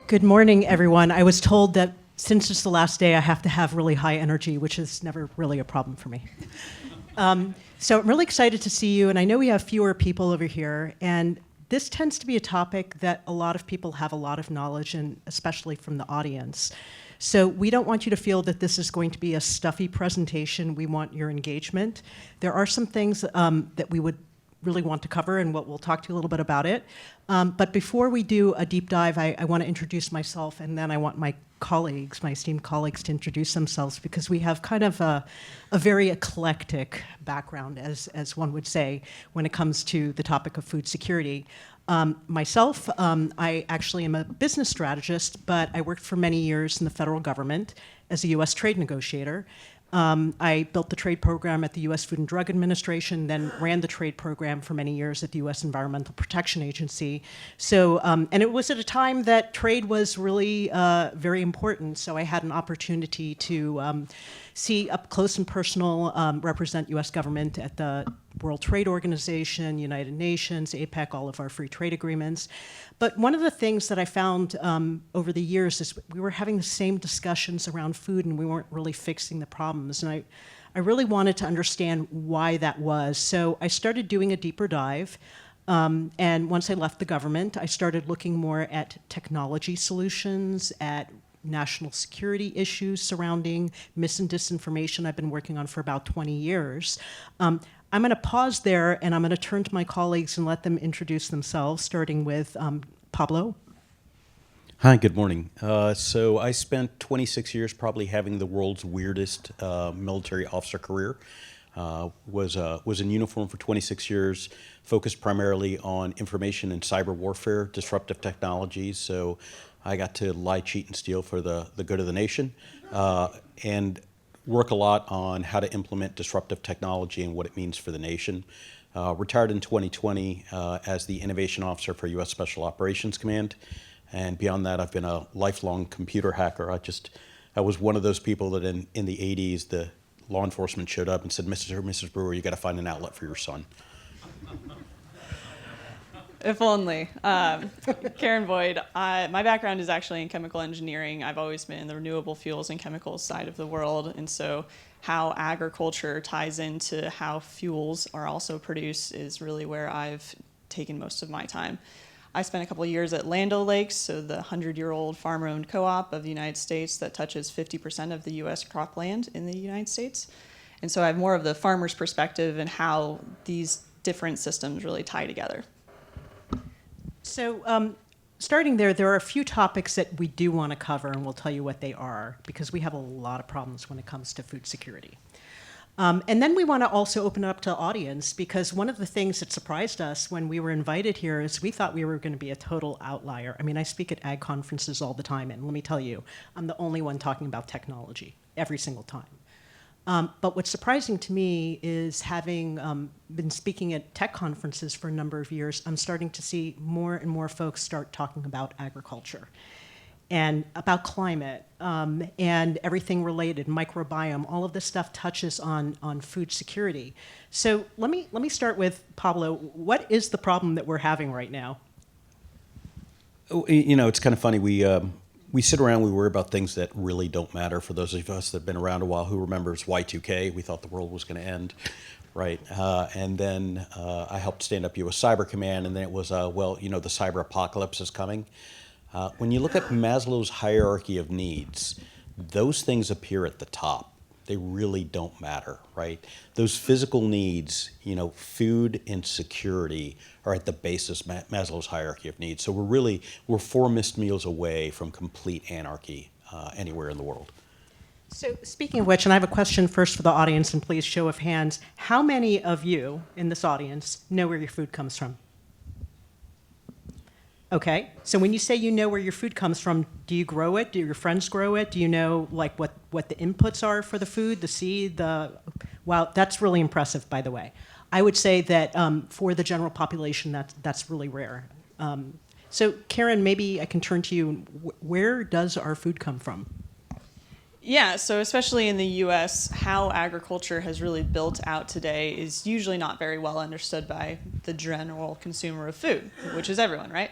Good morning, everyone. I was told that since it's the last day, I have to have really high energy, which is never really a problem for me. So I'm really excited to see you, and I know we have fewer people over here, and this tends to be a topic that a lot of people have a lot of knowledge in, especially from the audience. So we don't want you to feel that this is going to be a stuffy presentation. We want your engagement. There are some things that we would really want to cover, and we'll talk to you a little bit about it. But before we do a deep dive, I want to introduce myself, and then I want my colleagues, my esteemed colleagues, to introduce themselves, because we have kind of a very eclectic background, as one would say, when it comes to the topic of food security. Myself, I actually am a business strategist, but I worked for many years in the federal government as a U.S. trade negotiator. I built the trade program at the U.S. Food and Drug Administration, then ran the trade program for many years at the U.S. Environmental Protection Agency. So, and it was at a time that trade was really very important, so I had an opportunity to see up close and personal, represent U.S. government at the World Trade Organization, United Nations, APEC, all of our free trade agreements. But one of the things that I found over the years is we were having the same discussions around food, and we weren't really fixing the problems. And I really wanted to understand why that was. So I started doing a deeper dive. And once I left the government, I started looking more at technology solutions, at national security issues surrounding mis and disinformation I've been working on for about 20 years. I'm going to pause there, and I'm going to turn to my colleagues and let them introduce themselves, starting with Pablo. Hi, good morning. So I spent 26 years probably having the world's weirdest military officer career. Was in uniform for 26 years, focused primarily on information and cyber warfare, disruptive technologies. So I got to lie, cheat, and steal for the good of the nation, and work a lot on how to implement disruptive technology and what it means for the nation. Retired in 2020 as the innovation officer for U.S. Special Operations Command. And beyond that, I've been a lifelong computer hacker. I was one of those people that in the 80s, the law enforcement showed up and said, Mr. or Mrs. Breuer, you got to find an outlet for your son. If only. Karen Boyd. My background is actually in chemical engineering. I've always been in the renewable fuels and chemicals side of the world, and so how agriculture ties into how fuels are also produced is really where I've taken most of my time. I spent a couple of years at Land O'Lakes, so the 100-year-old farmer-owned co-op of the United States that touches 50% of the U.S. cropland in the United States. And so I have more of the farmer's perspective and how these different systems really tie together. So starting there are a few topics that we do want to cover, and we'll tell you what they are, because we have a lot of problems when it comes to food security. And then we want to also open it up to the audience, because one of the things that surprised us when we were invited here is we thought we were going to be a total outlier. I mean, I speak at ag conferences all the time, and let me tell you, I'm the only one talking about technology every single time. But what's surprising to me is having been speaking at tech conferences for a number of years, I'm starting to see more and more folks start talking about agriculture and about climate and everything related, microbiome. All of this stuff touches on food security. So let me start with Pablo. What is the problem that we're having right now? You know, it's kind of funny. We sit around, we worry about things that really don't matter. For those of us that have been around a while, who remembers Y2K? We thought the world was going to end, right? And then I helped stand up U.S. Cyber Command, and then it was, well, you know, the cyber apocalypse is coming. When you look at Maslow's hierarchy of needs, those things appear at the top. They really don't matter, right? Those physical needs, you know, food and security are at the basis of Maslow's hierarchy of needs. So we're 4 missed meals away from complete anarchy anywhere in the world. So speaking of which, and I have a question first for the audience, and please show of hands, how many of you in this audience know where your food comes from? Okay, so when you say you know where your food comes from, do you grow it? Do your friends grow it? Do you know like what the inputs are for the food, the seed, Well, that's really impressive, by the way. I would say that for the general population, that's really rare. So Karen, maybe I can turn to you. Where does our food come from? Yeah, so especially in the U.S., how agriculture has really built out today is usually not very well understood by the general consumer of food, which is everyone, right?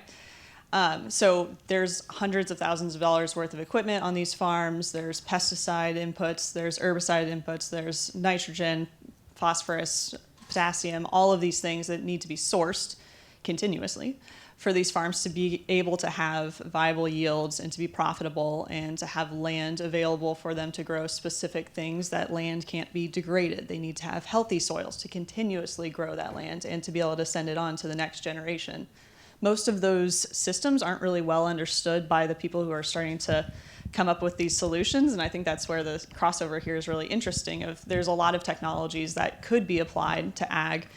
So there's hundreds of thousands of dollars worth of equipment on these farms. There's pesticide inputs, there's herbicide inputs, there's nitrogen, phosphorus, potassium, all of these things that need to be sourced continuously for these farms to be able to have viable yields and to be profitable and to have land available for them to grow specific things. That land can't be degraded. They need to have healthy soils to continuously grow that land and to be able to send it on to the next generation. Most of those systems aren't really well understood by the people who are starting to come up with these solutions, and I think that's where the crossover here is really interesting. There's a lot of technologies that could be applied to ag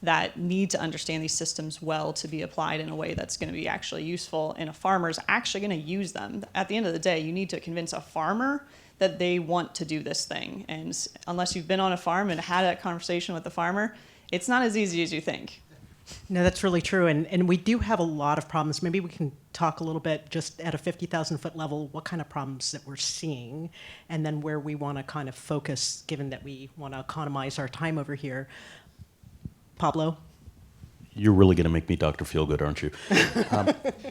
that need to understand these systems well to be applied in a way that's going to be actually useful, and a farmer's actually going to use them. At the end of the day, you need to convince a farmer that they want to do this thing, and unless you've been on a farm and had that conversation with the farmer, it's not as easy as you think. No, that's really true. And we do have a lot of problems. Maybe we can talk a little bit just at a 50,000 foot level, what kind of problems that we're seeing, and then where we want to kind of focus, given that we want to economize our time over here. Pablo? You're really going to make me Dr. Feelgood, aren't you?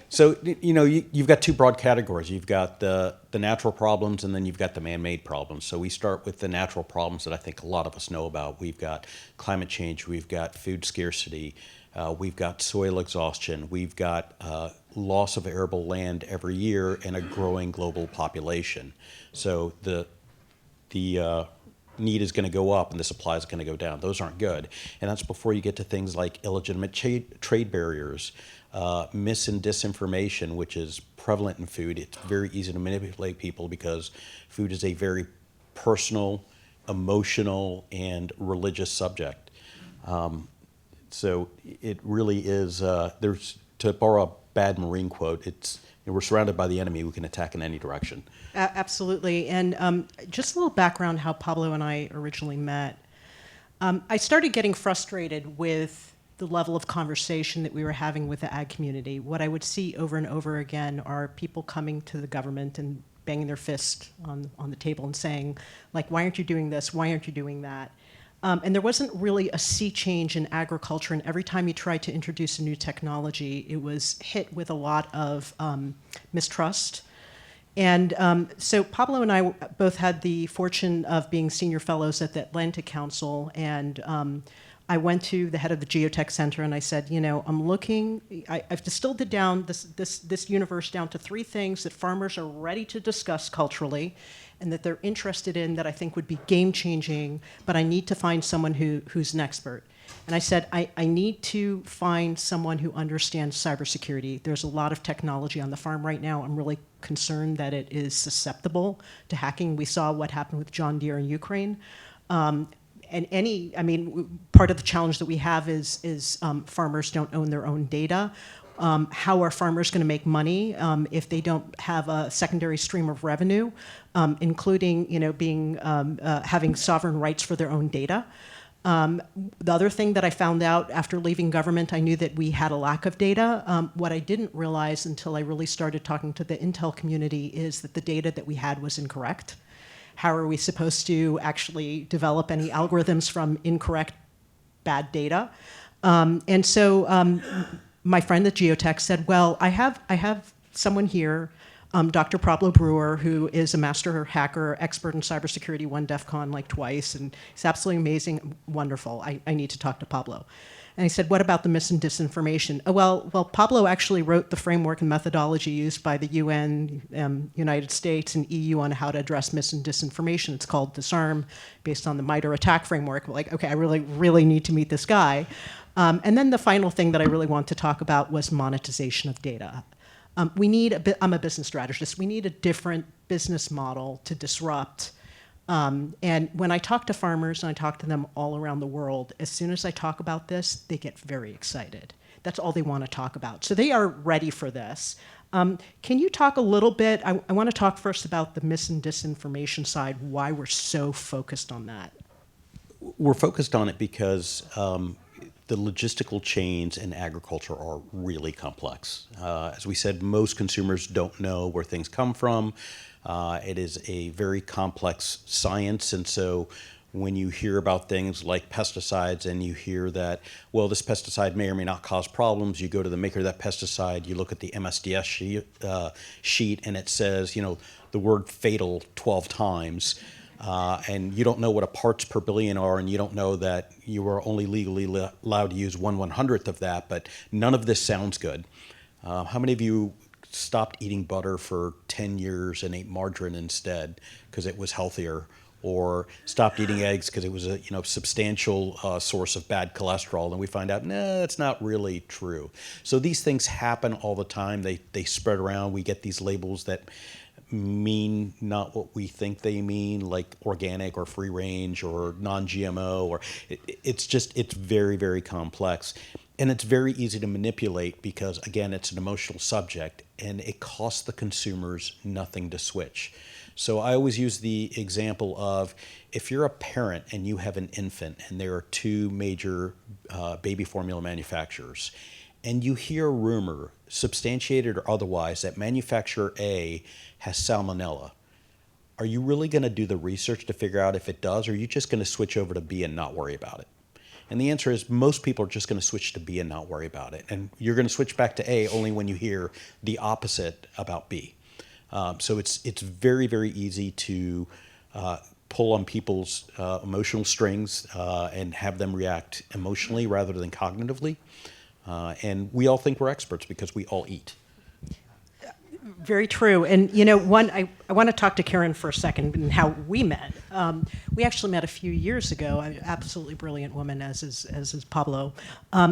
So, you've got two broad categories. You've got the natural problems, and then you've got the man-made problems. So we start with the natural problems that I think a lot of us know about. We've got climate change. We've got food scarcity. We've got soil exhaustion. We've got loss of arable land every year and a growing global population. So the need is going to go up and the supply is going to go down. Those aren't good. And that's before you get to things like illegitimate trade barriers, mis and disinformation, which is prevalent in food. It's very easy to manipulate people because food is a very personal, emotional, and religious subject. So it really is, to borrow a bad Marine quote, we're surrounded by the enemy. We can attack in any direction. Absolutely. And just a little background how Pablo and I originally met. I started getting frustrated with the level of conversation that we were having with the ag community. What I would see over and over again are people coming to the government and banging their fist on the table and saying, like, why aren't you doing this? Why aren't you doing that? And there wasn't really a sea change in agriculture, and every time you tried to introduce a new technology, it was hit with a lot of mistrust. And so Pablo and I both had the fortune of being senior fellows at the Atlantic Council, and I went to the head of the Geotech Center and I said, I'm looking, I've distilled it down, this universe down to 3 things that farmers are ready to discuss culturally and that they're interested in that I think would be game-changing, but I need to find someone who's an expert. And I said, I need to find someone who understands cybersecurity. There's a lot of technology on the farm right now. I'm really concerned that it is susceptible to hacking. We saw what happened with John Deere in Ukraine. Part of the challenge that we have is farmers don't own their own data. How are farmers going to make money if they don't have a secondary stream of revenue, including having sovereign rights for their own data? The other thing that I found out after leaving government, I knew that we had a lack of data. What I didn't realize until I really started talking to the Intel community is that the data that we had was incorrect. How are we supposed to actually develop any algorithms from incorrect, bad data? And so my friend at Geotech said, well, I have someone here, Dr. Pablo Breuer, who is a master hacker, expert in cybersecurity, won DEF CON like twice, and he's absolutely amazing, wonderful. I need to talk to Pablo. And he said, what about the mis and disinformation? Oh, well, Pablo actually wrote the framework and methodology used by the UN, United States, and EU on how to address mis and disinformation. It's called Disarm, based on the MITRE ATT&CK framework. We're like, okay, I really, really need to meet this guy. And then the final thing that I really want to talk about was monetization of data. I'm a business strategist. We need a different business model to disrupt. And when I talk to farmers, and I talk to them all around the world, as soon as I talk about this, they get very excited. That's all they want to talk about. So they are ready for this. Can you talk a little bit? I want to talk first about the mis and disinformation side, why we're so focused on that. We're focused on it because the logistical chains in agriculture are really complex. As we said, most consumers don't know where things come from. It is a very complex science, and so when you hear about things like pesticides and you hear that, well, this pesticide may or may not cause problems. You go to the maker of that pesticide, you look at the MSDS sheet and it says, the word fatal 12 times. And you don't know what a parts per billion are, and you don't know that you are only legally allowed to use 1/100th of that, but none of this sounds good. How many of you stopped eating butter for 10 years and ate margarine instead because it was healthier? Or stopped eating eggs because it was a substantial source of bad cholesterol, and we find out, no, that's not really true. So these things happen all the time. They spread around. We get these labels that mean not what we think they mean, like organic or free range or non-GMO, or it's very, very complex. And it's very easy to manipulate because, again, it's an emotional subject and it costs the consumers nothing to switch. So I always use the example of, if you're a parent and you have an infant and there are two major baby formula manufacturers, and you hear a rumor, substantiated or otherwise, that manufacturer A has salmonella, are you really going to do the research to figure out if it does, or are you just going to switch over to B and not worry about it? And the answer is most people are just going to switch to B and not worry about it. And you're going to switch back to A only when you hear the opposite about B. So it's very, very easy to pull on people's emotional strings and have them react emotionally rather than cognitively. And we all think we're experts because we all eat. Very true. And, I want to talk to Karen for a second and how we met. We actually met a few years ago, an absolutely brilliant woman, as is Pablo,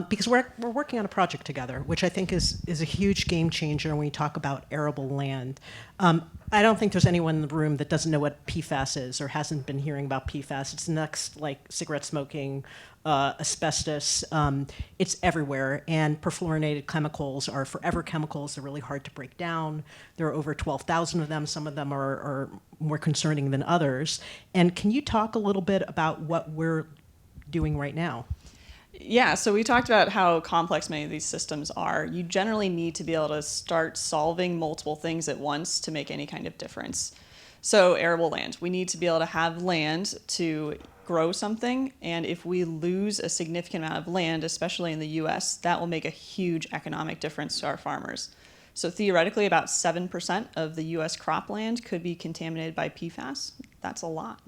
because we're working on a project together, which I think is a huge game changer when we talk about arable land. I don't think there's anyone in the room that doesn't know what PFAS is or hasn't been hearing about PFAS. It's next, like cigarette smoking, asbestos. It's everywhere, and perfluorinated chemicals are forever chemicals. They're really hard to break down. There are over 12,000 of them. Some of them are more concerning than others. And can you talk a little bit about what we're doing right now? Yeah, so we talked about how complex many of these systems are. You generally need to be able to start solving multiple things at once to make any kind of difference. So arable land, we need to be able to have land to grow something, and if we lose a significant amount of land, especially in the US, that will make a huge economic difference to our farmers. So theoretically, about 7% of the US cropland could be contaminated by PFAS. That's a lot.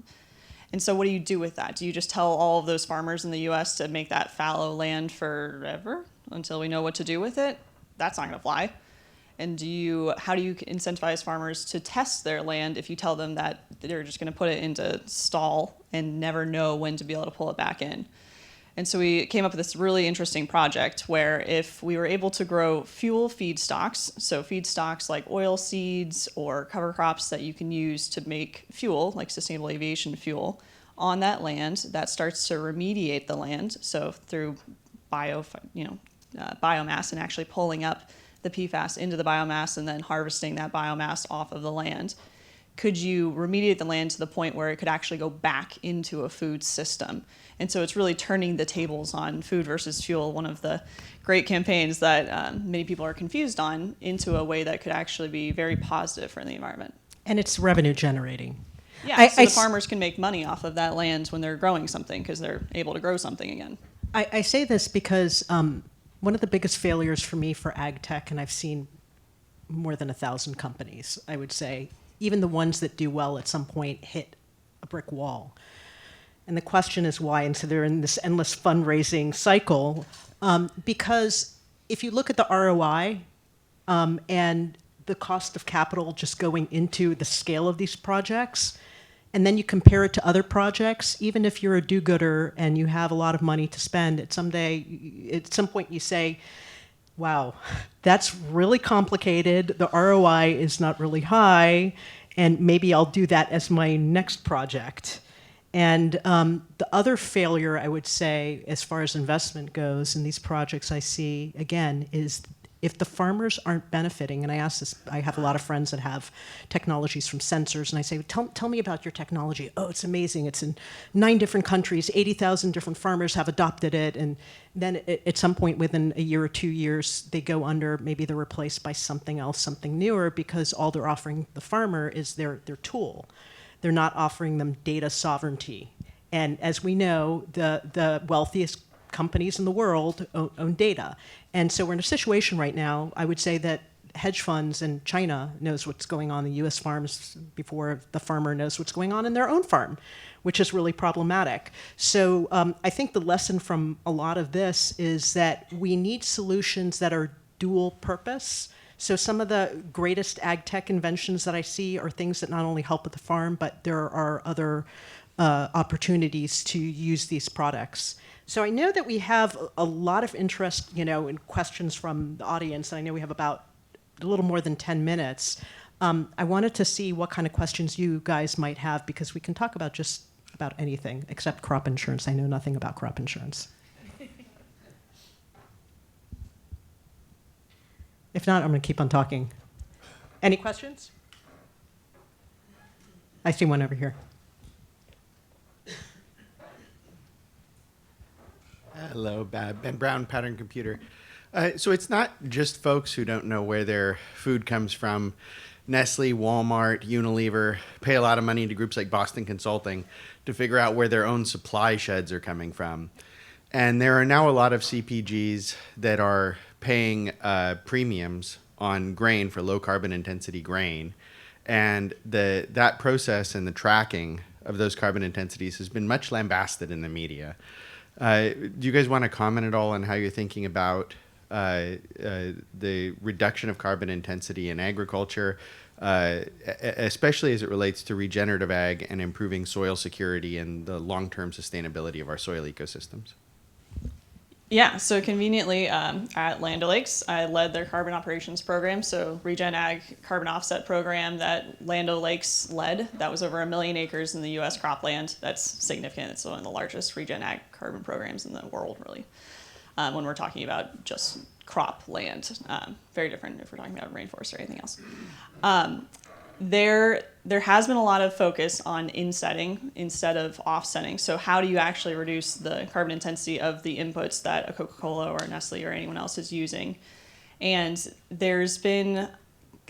And so what do you do with that? Do you just tell all of those farmers in the US to make that fallow land forever until we know what to do with it? That's not going to fly. And how do you incentivize farmers to test their land if you tell them that they're just going to put it into stall and never know when to be able to pull it back in? And so we came up with this really interesting project where if we were able to grow fuel feedstocks, so feedstocks like oil seeds or cover crops that you can use to make fuel, like sustainable aviation fuel, on that land, that starts to remediate the land. So through biomass and actually pulling up the PFAS into the biomass and then harvesting that biomass off of the land. Could you remediate the land to the point where it could actually go back into a food system? And so it's really turning the tables on food versus fuel, one of the great campaigns that many people are confused on, into a way that could actually be very positive for the environment. And it's revenue generating. Yeah, so the farmers can make money off of that land when they're growing something because they're able to grow something again. I say this because one of the biggest failures for me for ag tech, and I've seen more than 1,000 companies, I would say, even the ones that do well at some point hit a brick wall. And the question is why, and so they're in this endless fundraising cycle, because if you look at the ROI and the cost of capital just going into the scale of these projects, and then you compare it to other projects, even if you're a do-gooder and you have a lot of money to spend, at some point you say, wow, that's really complicated, the ROI is not really high, and maybe I'll do that as my next project. And the other failure, I would say, as far as investment goes in these projects I see, again, is if the farmers aren't benefiting, and I ask this, I have a lot of friends that have technologies from sensors, and I say, tell me about your technology. Oh, it's amazing. It's in 9 different countries. 80,000 different farmers have adopted it. And then at some point within a year or 2 years, they go under, maybe they're replaced by something else, something newer, because all they're offering the farmer is their tool. They're not offering them data sovereignty. And as we know, the wealthiest companies in the world own data. And so we're in a situation right now, I would say that hedge funds in China knows what's going on in U.S. farms before the farmer knows what's going on in their own farm, which is really problematic. So I think the lesson from a lot of this is that we need solutions that are dual purpose. So some of the greatest ag tech inventions that I see are things that not only help with the farm, but there are other opportunities to use these products. So I know that we have a lot of interest, in questions from the audience, and I know we have about a little more than 10 minutes. I wanted to see what kind of questions you guys might have, because we can talk about just about anything except crop insurance. I know nothing about crop insurance. If not, I'm going to keep on talking. Any questions? I see one over here. Hello, Ben Brown, Pattern Computer. So it's not just folks who don't know where their food comes from. Nestle, Walmart, Unilever pay a lot of money to groups like Boston Consulting to figure out where their own supply sheds are coming from. And there are now a lot of CPGs that are paying premiums on grain for low carbon intensity grain. And that process and the tracking of those carbon intensities has been much lambasted in the media. Do you guys want to comment at all on how you're thinking about the reduction of carbon intensity in agriculture, especially as it relates to regenerative ag and improving soil security and the long-term sustainability of our soil ecosystems? Yeah, so conveniently at Land O'Lakes, I led their carbon operations program, so Regen Ag carbon offset program that Land O'Lakes led. That was over 1 million acres in the U.S. cropland. That's significant. It's one of the largest Regen Ag carbon programs in the world, really, when we're talking about just crop land. Very different if we're talking about rainforest or anything else. There has been a lot of focus on insetting instead of offsetting. So how do you actually reduce the carbon intensity of the inputs that a Coca-Cola or a Nestle or anyone else is using? And there's been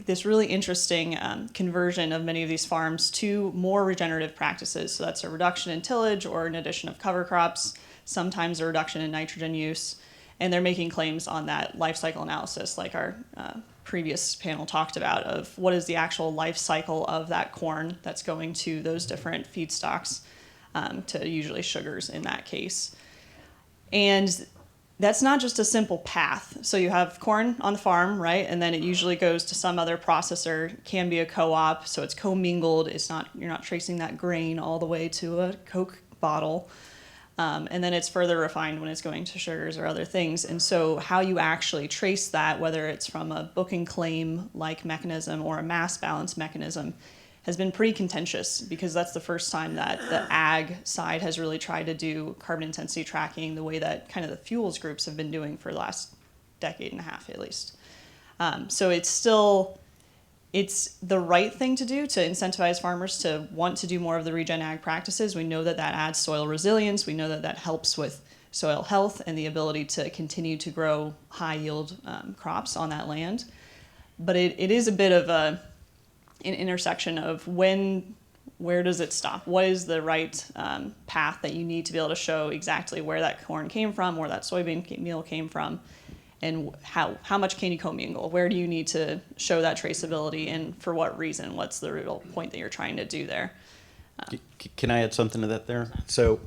this really interesting conversion of many of these farms to more regenerative practices. So that's a reduction in tillage or an addition of cover crops, sometimes a reduction in nitrogen use. And they're making claims on that life cycle analysis, like our previous panel talked about, of what is the actual life cycle of that corn that's going to those different feedstocks, to usually sugars in that case. And that's not just a simple path. So you have corn on the farm, right? And then it usually goes to some other processor, can be a co-op, so it's commingled. You're not tracing that grain all the way to a Coke bottle. And then it's further refined when it's going to sugars or other things. And so how you actually trace that, whether it's from a book and claim like mechanism or a mass balance mechanism, has been pretty contentious, because that's the first time that the ag side has really tried to do carbon intensity tracking the way that kind of the fuels groups have been doing for the last decade and a half at least. So it's the right thing to do to incentivize farmers to want to do more of the regen ag practices. We know that adds soil resilience. We know that helps with soil health and the ability to continue to grow high yield crops on that land. But it is a bit of an intersection of where does it stop? What is the right path that you need to be able to show exactly where that corn came from, where that soybean meal came from, and how much can you commingle? Where do you need to show that traceability, and for what reason? What's the real point that you're trying to do there? Can I add something to that there? So,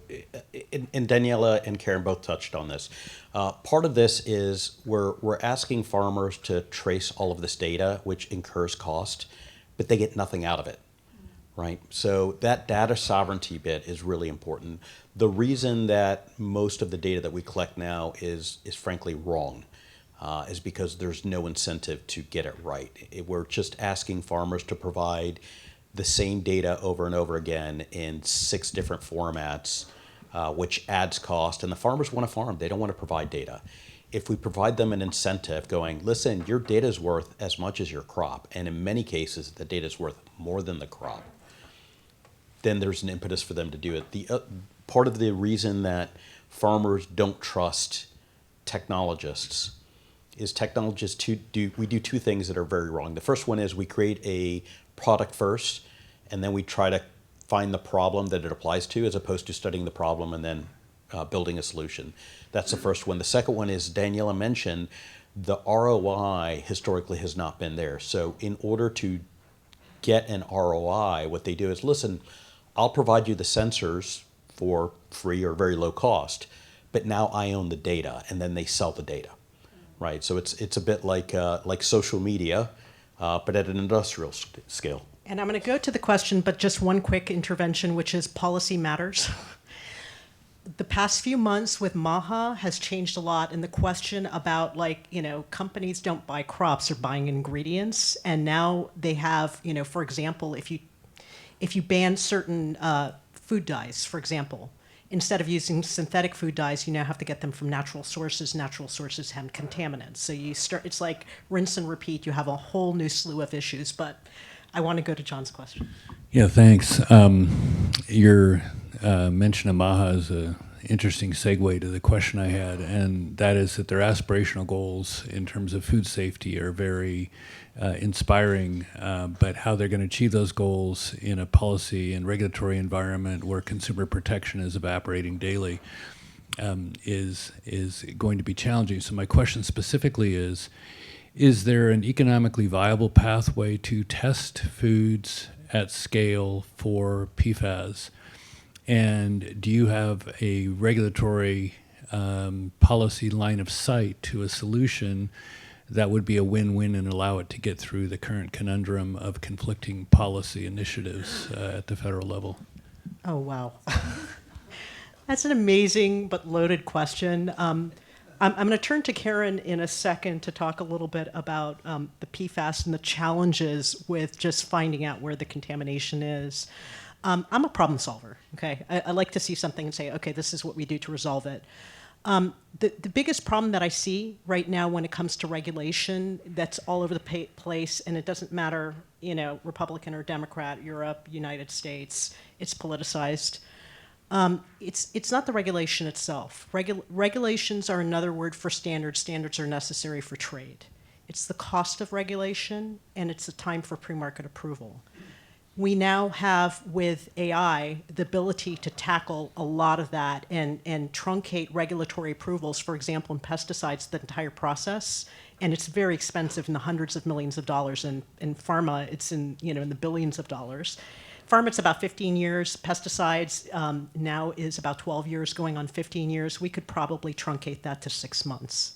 and Daniela and Karen both touched on this. Part of this is we're asking farmers to trace all of this data, which incurs cost, but they get nothing out of it, right? So that data sovereignty bit is really important. The reason that most of the data that we collect now is frankly wrong. Is because there's no incentive to get it right. We're just asking farmers to provide the same data over and over again in 6 different formats, which adds cost. And the farmers want to farm. They don't want to provide data. If we provide them an incentive going, listen, your data is worth as much as your crop, and in many cases, the data is worth more than the crop, then there's an impetus for them to do it. Part of the reason that farmers don't trust technologists is technologists do 2 things that are very wrong. The first one is we create a product first, and then we try to find the problem that it applies to, as opposed to studying the problem and then building a solution. That's the first one. The second one is, Daniela mentioned, the ROI historically has not been there. So in order to get an ROI, what they do is, listen, I'll provide you the sensors for free or very low cost, but now I own the data, and then they sell the data, right? So it's a bit like social media, but at an industrial scale. And I'm going to go to the question, but just one quick intervention, which is policy matters. The past few months with MAHA has changed a lot, and the question about, like, companies don't buy crops, they're buying ingredients, and now they have, for example, if you ban certain food dyes, for example, instead of using synthetic food dyes, you now have to get them from natural sources. Natural sources have contaminants. So it's like rinse and repeat. You have a whole new slew of issues, but I want to go to John's question. Yeah, thanks. Your mention of MAHA is an interesting segue to the question I had, and that is that their aspirational goals in terms of food safety are very inspiring, but how they're going to achieve those goals in a policy and regulatory environment where consumer protection is evaporating daily is going to be challenging. So my question specifically is there an economically viable pathway to test foods at scale for PFAS? And do you have a regulatory policy line of sight to a solution that would be a win-win and allow it to get through the current conundrum of conflicting policy initiatives at the federal level? Oh, wow. That's an amazing but loaded question. I'm going to turn to Karen in a second to talk a little bit about the PFAS and the challenges with just finding out where the contamination is. I'm a problem solver, okay? I like to see something and say, okay, this is what we do to resolve it. The biggest problem that I see right now when it comes to regulation that's all over the place, and it doesn't matter, Republican or Democrat, Europe, United States, it's politicized. It's not the regulation itself. Regulations are another word for standards. Standards are necessary for trade. It's the cost of regulation, and it's the time for pre-market approval. We now have, with AI, the ability to tackle a lot of that and truncate regulatory approvals, for example, in pesticides, the entire process. And it's very expensive, in the hundreds of millions of dollars. And in pharma, it's in the billions of dollars. Pharma, it's about 15 years. Pesticides now is about 12 years, going on 15 years. We could probably truncate that to 6 months.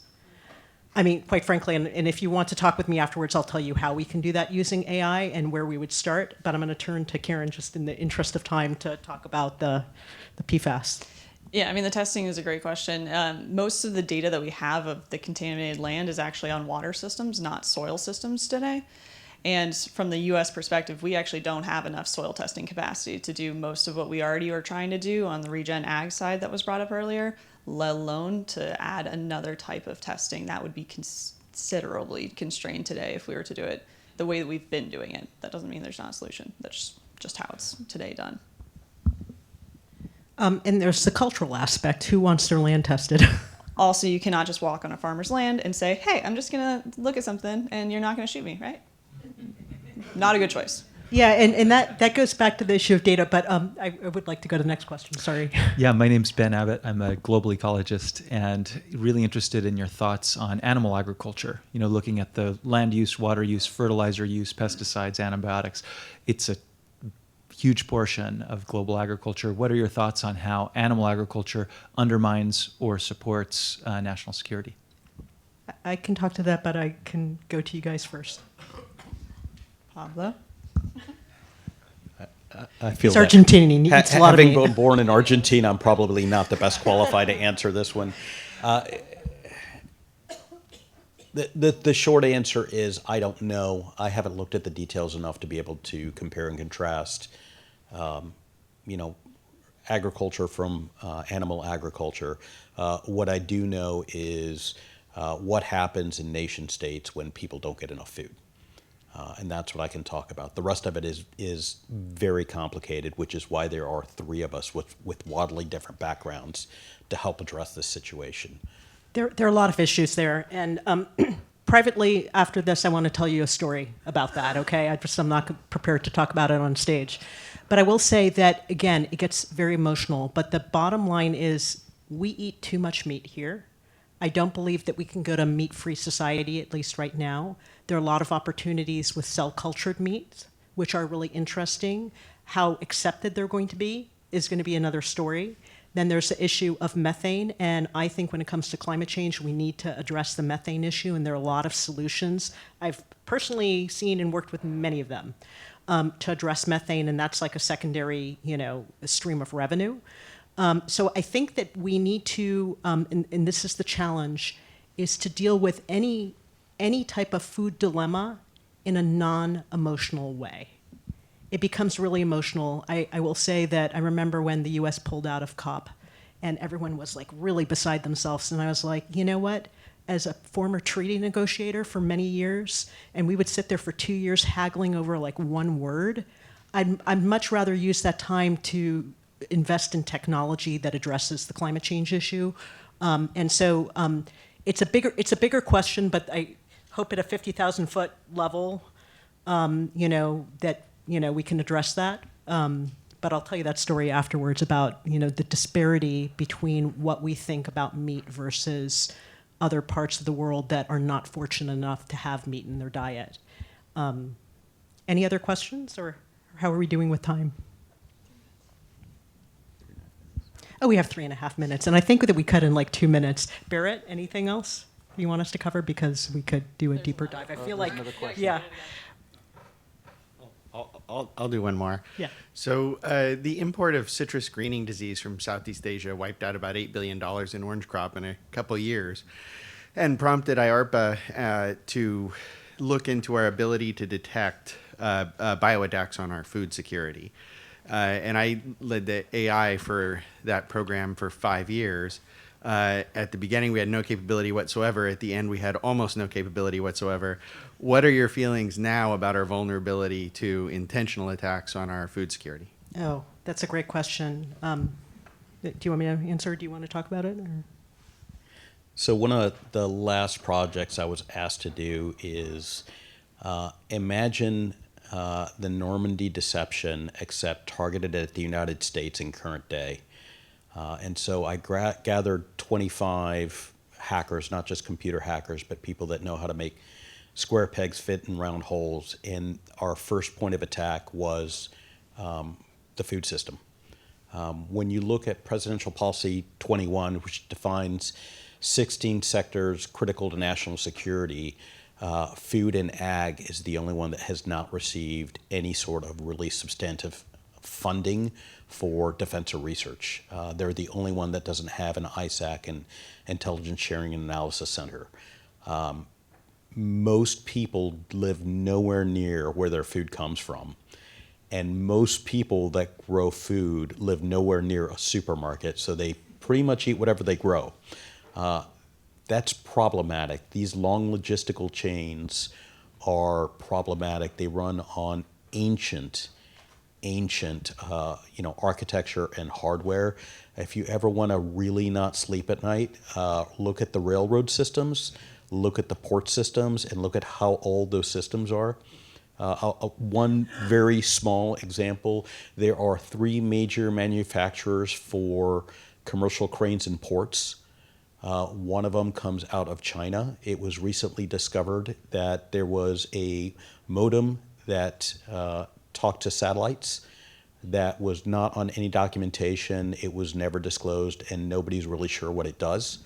I mean, quite frankly, and if you want to talk with me afterwards, I'll tell you how we can do that using AI and where we would start. But I'm going to turn to Karen, just in the interest of time, to talk about the PFAS. Yeah, I mean, the testing is a great question. Most of the data that we have of the contaminated land is actually on water systems, not soil systems today. And from the U.S. perspective, we actually don't have enough soil testing capacity to do most of what we already are trying to do on the regen ag side that was brought up earlier, let alone to add another type of testing that would be considerably constrained today if we were to do it the way that we've been doing it. That doesn't mean there's not a solution. That's just how it's today done. And there's the cultural aspect. Who wants their land tested? Also, you cannot just walk on a farmer's land and say, hey, I'm just going to look at something and you're not going to shoot me, right? Not a good choice. Yeah, and that goes back to the issue of data, but I would like to go to the next question. Sorry. Yeah, my name's Ben Abbott. I'm a global ecologist and really interested in your thoughts on animal agriculture, looking at the land use, water use, fertilizer use, pesticides, antibiotics. It's a huge portion of global agriculture. What are your thoughts on how animal agriculture undermines or supports national security? I can talk to that, but I can go to you guys first. Pablo? I feel It's that Argentinian. He eats a lot of having meat. been born in Argentina, I'm probably not the best qualified to answer this one. The short answer is I don't know. I haven't looked at the details enough to be able to compare and contrast, agriculture from animal agriculture. What I do know is what happens in nation states when people don't get enough food. And that's what I can talk about. The rest of it is very complicated, which is why there are three of us with wildly different backgrounds to help address this situation. There are a lot of issues there, and privately, after this, I want to tell you a story about that, okay? I'm not prepared to talk about it on stage. But I will say that, again, it gets very emotional. But the bottom line is we eat too much meat here. I don't believe that we can go to a meat-free society, at least right now. There are a lot of opportunities with cell-cultured meats, which are really interesting. How accepted they're going to be is going to be another story. Then there's the issue of methane, and I think when it comes to climate change, we need to address the methane issue, and there are a lot of solutions. I've personally seen and worked with many of them to address methane, and that's like a secondary, stream of revenue. So I think that we need to, and this is the challenge, is to deal with any type of food dilemma in a non-emotional way. It becomes really emotional. I will say that I remember when the U.S. pulled out of COP, and everyone was like really beside themselves, and I was like, you know what? As a former treaty negotiator for many years, and we would sit there for 2 years haggling over like one word, I'd much rather use that time to invest in technology that addresses the climate change issue. And so it's a bigger question, but I hope at a 50,000-foot level, that we can address that. But I'll tell you that story afterwards about the disparity between what we think about meat versus other parts of the world that are not fortunate enough to have meat in their diet. Any other questions, or how are we doing with time? Oh, we have 3.5 minutes, and I think that we cut in like 2 minutes. Barrett, anything else you want us to cover? Because we could do a deeper dive. I feel like, yeah. I'll do one more. Yeah. So the import of citrus greening disease from Southeast Asia wiped out about $8 billion in orange crop in a couple of years, and prompted IARPA to look into our ability to detect bioattacks on our food security. And I led the AI for that program for 5 years. At the beginning, we had no capability whatsoever. At the end, we had almost no capability whatsoever. What are your feelings now about our vulnerability to intentional attacks on our food security? Oh, that's a great question. Do you want me to answer? Do you want to talk about it? Or? So one of the last projects I was asked to do is imagine the Normandy deception, except targeted at the United States in current day. And so I gathered 25 hackers, not just computer hackers, but people that know how to make square pegs fit in round holes. And our first point of attack was the food system. When you look at Presidential Policy 21, which defines 16 sectors critical to national security, food and ag is the only one that has not received any sort of really substantive funding for defense or research. They're the only one that doesn't have an ISAC, and Intelligence Sharing and Analysis Center. Most people live nowhere near where their food comes from. And most people that grow food live nowhere near a supermarket, so they pretty much eat whatever they grow. That's problematic. These long logistical chains are problematic. They run on ancient architecture and hardware. If you ever want to really not sleep at night, look at the railroad systems, look at the port systems, and look at how old those systems are. One very small example, there are 3 major manufacturers for commercial cranes and ports. One of them comes out of China. It was recently discovered that there was a modem that talked to satellites that was not on any documentation. It was never disclosed, and nobody's really sure what it does.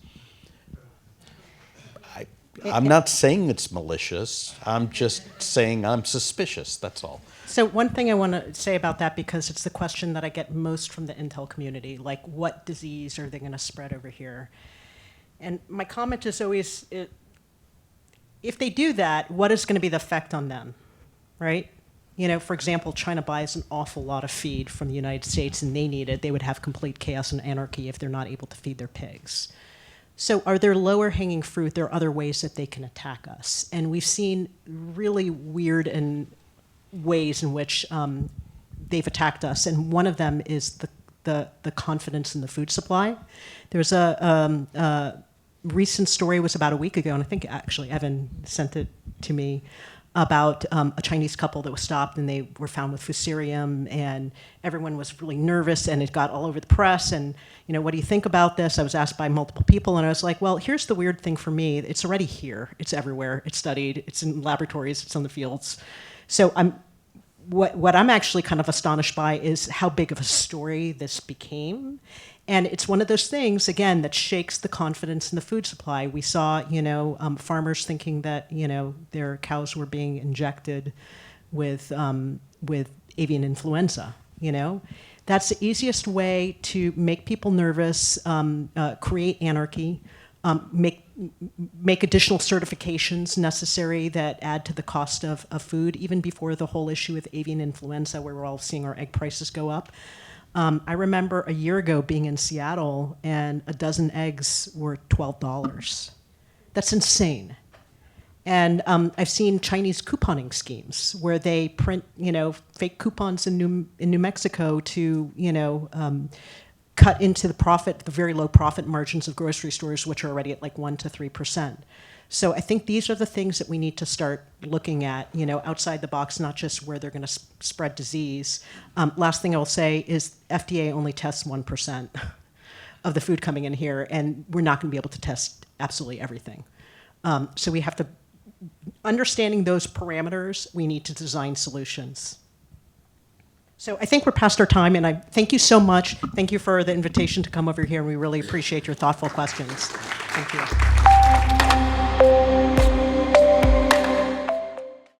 I'm not saying it's malicious. I'm just saying I'm suspicious. That's all. So one thing I want to say about that, because it's the question that I get most from the Intel community, like what disease are they going to spread over here? And my comment is always, if they do that, what is going to be the effect on them, right? For example, China buys an awful lot of feed from the United States, and they need it. They would have complete chaos and anarchy if they're not able to feed their pigs. So are there lower hanging fruit? There are other ways that they can attack us. And we've seen really weird ways in which they've attacked us. And one of them is the confidence in the food supply. There's a recent story was about a week ago, and I think actually Evan sent it to me, about a Chinese couple that was stopped and they were found with fusarium, and everyone was really nervous and it got all over the press. And, you know, what do you think about this? I was asked by multiple people, and I was like, well, here's the weird thing for me. It's already here. It's everywhere. It's studied. It's in laboratories. It's in the fields. So what I'm actually kind of astonished by is how big of a story this became. And it's one of those things, again, that shakes the confidence in the food supply. We saw, you know, farmers thinking that, you know, their cows were being injected with avian influenza, you know. That's the easiest way to make people nervous, create anarchy, make additional certifications necessary that add to the cost of food, even before the whole issue with avian influenza, where we're all seeing our egg prices go up. I remember a year ago being in Seattle and a dozen eggs were $12. That's insane. And I've seen Chinese couponing schemes where they print, you know, fake coupons in New Mexico to, you know, cut into the very low profit margins of grocery stores, which are already at like 1% to 3%. So I think these are the things that we need to start looking at, you know, outside the box, not just where they're going to spread disease. Last thing I'll say is FDA only tests 1% of the food coming in here, and we're not going to be able to test absolutely everything. So we have to, understanding those parameters, we need to design solutions. So I think we're past our time, and I thank you so much. Thank you for the invitation to come over here, and we really appreciate your thoughtful questions. Thank you.